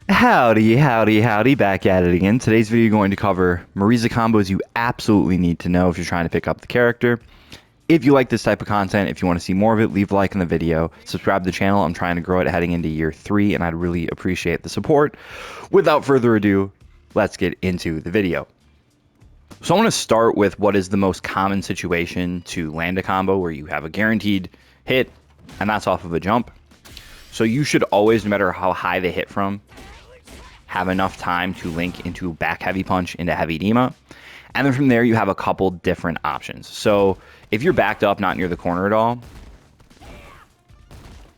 Howdy, howdy, howdy, back at it again. Today's video going to cover Marisa combos you absolutely need to know if you're trying to pick up the character. If you like this type of content, if you want to see more of it, leave a like in the video, subscribe to the channel. I'm trying to grow it heading into year 3, and I'd really appreciate the support. Without further ado, let's get into the video. So I want to start with what is the most common situation to land a combo where you have a guaranteed hit, and that's off of a jump. So you should always, no matter how high they hit from, have enough time to link into back heavy punch into heavy Dima. And then from there, you have a couple different options. So if you're backed up, not near the corner at all,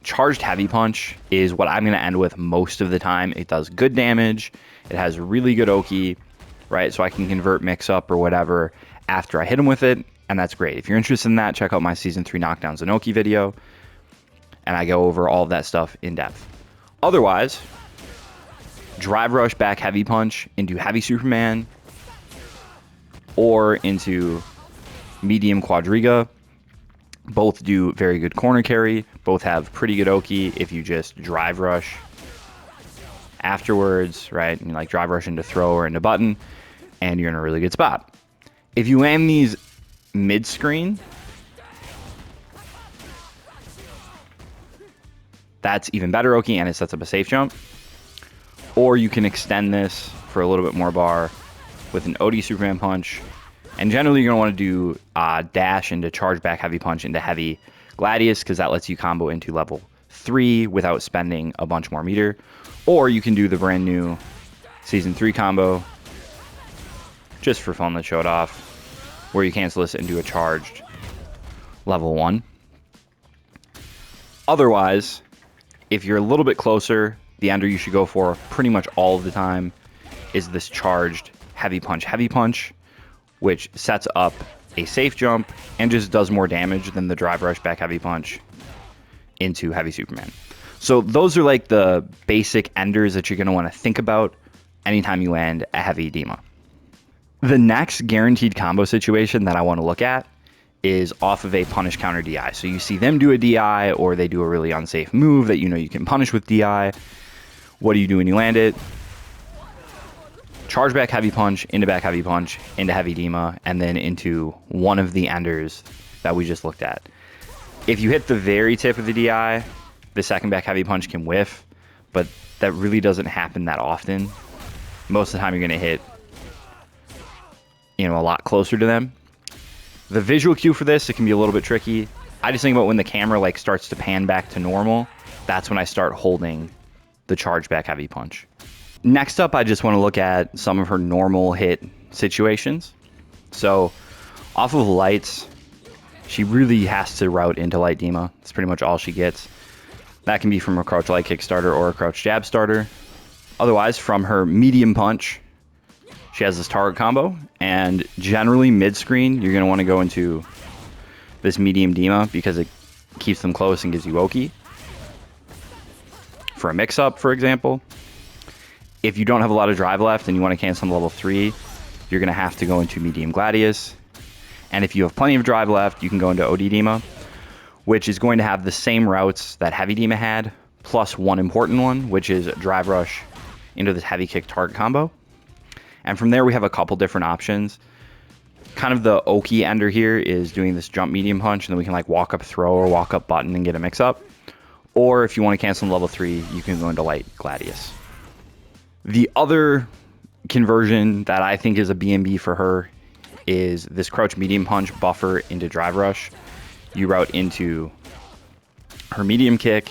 charged heavy punch is what I'm going to end with most of the time. It does good damage. It has really good Oki, right? So I can convert mix up or whatever after I hit him with it. And that's great. If you're interested in that, check out my season 3 knockdowns and Oki video. And I go over all of that stuff in depth. Otherwise, drive rush back heavy punch into heavy Superman or into medium Quadriga. Both do very good corner carry. Both have pretty good Oki if you just drive rush afterwards, right? And you like drive rush into throw or into button, and you're in a really good spot. If you land these mid-screen, that's even better Oki, and it sets up a safe jump. Or you can extend this for a little bit more bar with an OD Superman punch. And generally, you're going to want to do dash into charge back heavy punch into heavy Gladius, because that lets you combo into level 3 without spending a bunch more meter. Or you can do the brand new Season 3 combo, just for fun, let's show it off, where you cancel this and do a charged level 1. Otherwise, if you're a little bit closer, the ender you should go for pretty much all of the time is this charged heavy punch, which sets up a safe jump and just does more damage than the drive rush back heavy punch into heavy Superman. So those are like the basic enders that you're going to want to think about anytime you land a heavy Dima. The next guaranteed combo situation that I want to look at is off of a punish counter DI. So you see them do a DI, or they do a really unsafe move that you know you can punish with DI. What do you do when you land it? Charge back heavy punch, into back heavy punch, into heavy Dima, and then into one of the enders that we just looked at. If you hit the very tip of the DI, the second back heavy punch can whiff, but that really doesn't happen that often. Most of the time you're going to hit, a lot closer to them. The visual cue for this, it can be a little bit tricky. I just think about when the camera starts to pan back to normal, that's when I start holding the charge back heavy punch. Next up, I just want to look at some of her normal hit situations. So off of lights, she really has to route into light Dima. That's pretty much all she gets. That can be from a crouch light kick starter or a crouch jab starter. Otherwise, from her medium punch, she has this target combo, and generally mid-screen, you're going to want to go into this medium Dima because it keeps them close and gives you Oki. For a mix-up, for example, if you don't have a lot of drive left and you want to cancel on level 3, you're going to have to go into medium Gladius. And if you have plenty of drive left, you can go into OD Dima, which is going to have the same routes that heavy Dima had, plus one important one, which is drive rush into this heavy kick target combo. And from there, we have a couple different options. Kind of the Oki ender here is doing this jump medium punch, and then we can walk up throw or walk up button and get a mix up. Or if you want to cancel on level 3, you can go into light Gladius. The other conversion that I think is a BMB for her is this crouch medium punch buffer into drive rush. You route into her medium kick,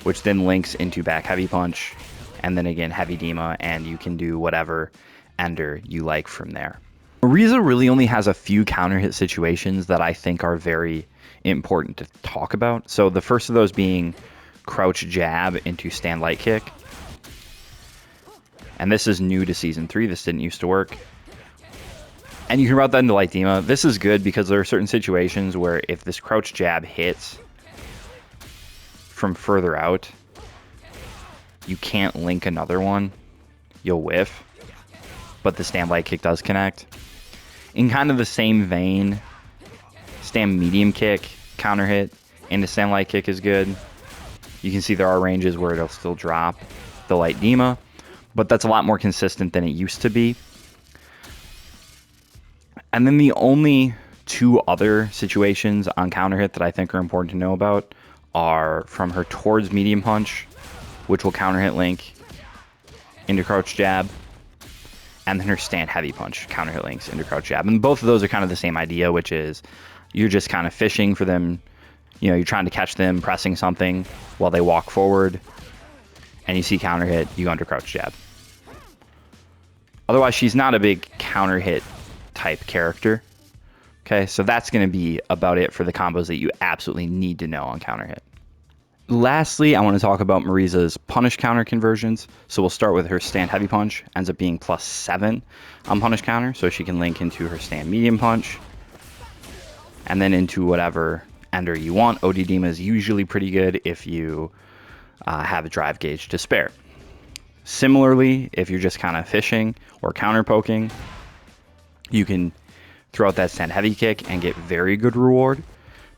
which then links into back heavy punch, and then again heavy Dima, and you can do whatever ender you like from there. Marisa really only has a few counter hit situations that I think are very important to talk about. So the first of those being crouch jab into stand light kick. And this is new to Season 3. This didn't used to work. And you can route that into light Dima. This is good because there are certain situations where if this crouch jab hits from further out, you can't link another one. You'll whiff. But the stand light kick does connect. In kind of the same vein, stand medium kick, counter hit, into stand light kick is good. You can see there are ranges where it'll still drop the light Dima. but that's a lot more consistent than it used to be. And then the only two other situations on counter hit that I think are important to know about are from her towards medium punch, which will counter hit Link into crouch jab, and then her stand heavy punch, counter hit Links into crouch jab. And both of those are kind of the same idea, which is you're just kind of fishing for them. You know, you're trying to catch them pressing something while they walk forward, and you see counter hit, you go under crouch jab. Otherwise, she's not a big counter hit type character. Okay, so that's going to be about it for the combos that you absolutely need to know on counter hit. Lastly, I want to talk about Marisa's punish counter conversions. So we'll start with her stand heavy punch, ends up being +7 on punish counter, so she can link into her stand medium punch, and then into whatever ender you want. OD Dima is usually pretty good if you have a drive gauge to spare. Similarly, if you're just kind of fishing or counter poking, you can throw out that stand heavy kick and get very good reward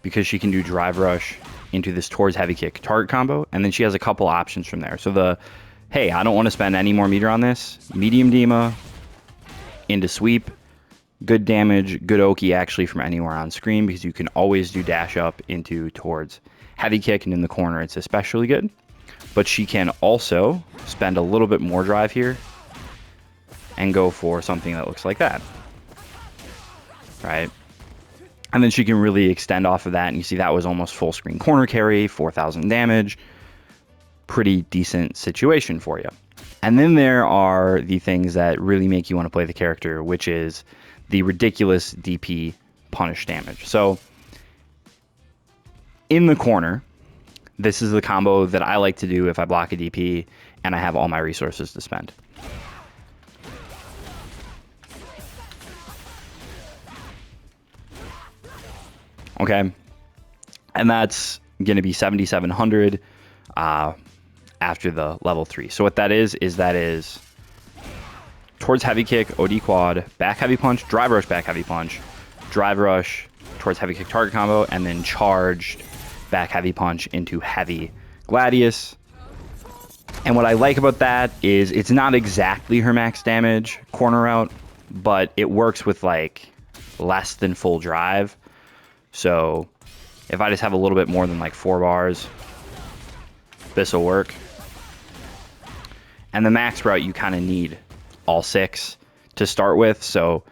because she can do drive rush into this towards heavy kick target combo, and then she has a couple options from there. So hey, I don't want to spend any more meter on this, medium Dima into sweep, good damage, good Oki actually from anywhere on screen because you can always do dash up into towards heavy kick, and in the corner it's especially good. But she can also spend a little bit more drive here and go for something that looks like that, right? And then she can really extend off of that, and you see that was almost full screen corner carry, 4,000 damage, pretty decent situation for you. And then there are the things that really make you want to play the character, which is the ridiculous DP punish damage. So in the corner, this is the combo that I like to do if I block a DP and I have all my resources to spend. Okay, and that's going to be 7,700 after the level 3. So what that is towards heavy kick, OD quad, back heavy punch, drive rush, back heavy punch, drive rush towards heavy kick target combo, and then charged back heavy punch into heavy Gladius. And what I like about that is it's not exactly her max damage corner route, but it works with like less than full drive. So if I just have a little bit more than like 4 bars, this will work. And the max route, you kind of need all 6 to start with. So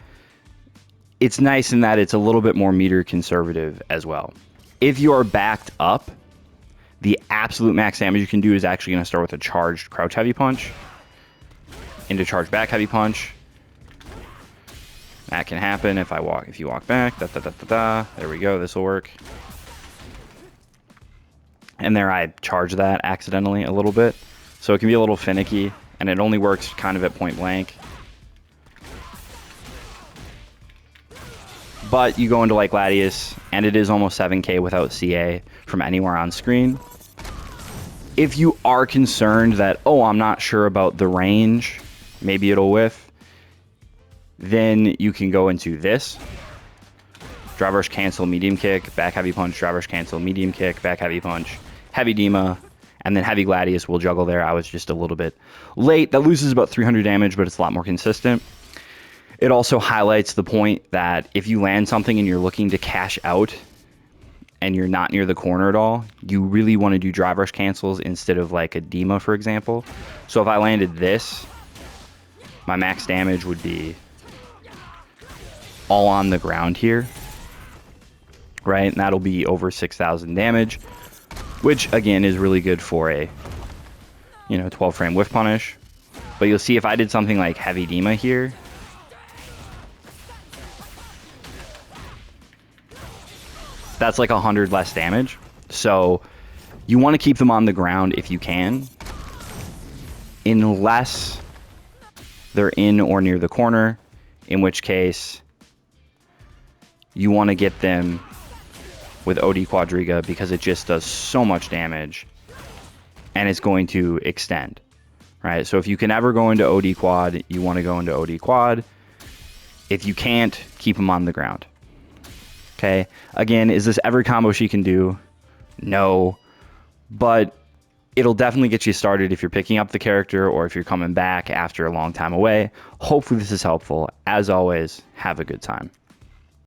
it's nice in that it's a little bit more meter conservative as well. If you are backed up, the absolute max damage you can do is actually going to start with a charged crouch heavy punch into charge back heavy punch. That can happen if you walk back. There we go. This will work. And there I charge that accidentally a little bit. So it can be a little finicky, and it only works kind of at point blank. But you go into like Gladius, and it is almost 7k without CA from anywhere on screen. If you are concerned that, oh, I'm not sure about the range, maybe it'll whiff, then you can go into this. Drive rush cancel, medium kick, back heavy punch, drive rush cancel, medium kick, back heavy punch, heavy Dima, and then heavy Gladius will juggle there. I was just a little bit late. That loses about 300 damage, but it's a lot more consistent. It also highlights the point that if you land something and you're looking to cash out and you're not near the corner at all, you really want to do drive rush cancels instead of like a Dima, for example. So if I landed this, my max damage would be all on the ground here, right? And that'll be over 6,000 damage, which again is really good for a 12 frame whiff punish. But you'll see if I did something like heavy Dima here, that's like 100 less damage. So you want to keep them on the ground if you can, unless they're in or near the corner, in which case you want to get them with OD Quadriga because it just does so much damage and it's going to extend, right? So if you can ever go into OD Quad, you want to go into OD Quad. If you can't, keep them on the ground. Okay, again, is this every combo she can do? No, but It'll definitely get you started if you're picking up the character or if you're coming back after a long time away. Hopefully this is helpful. As always, have a good time.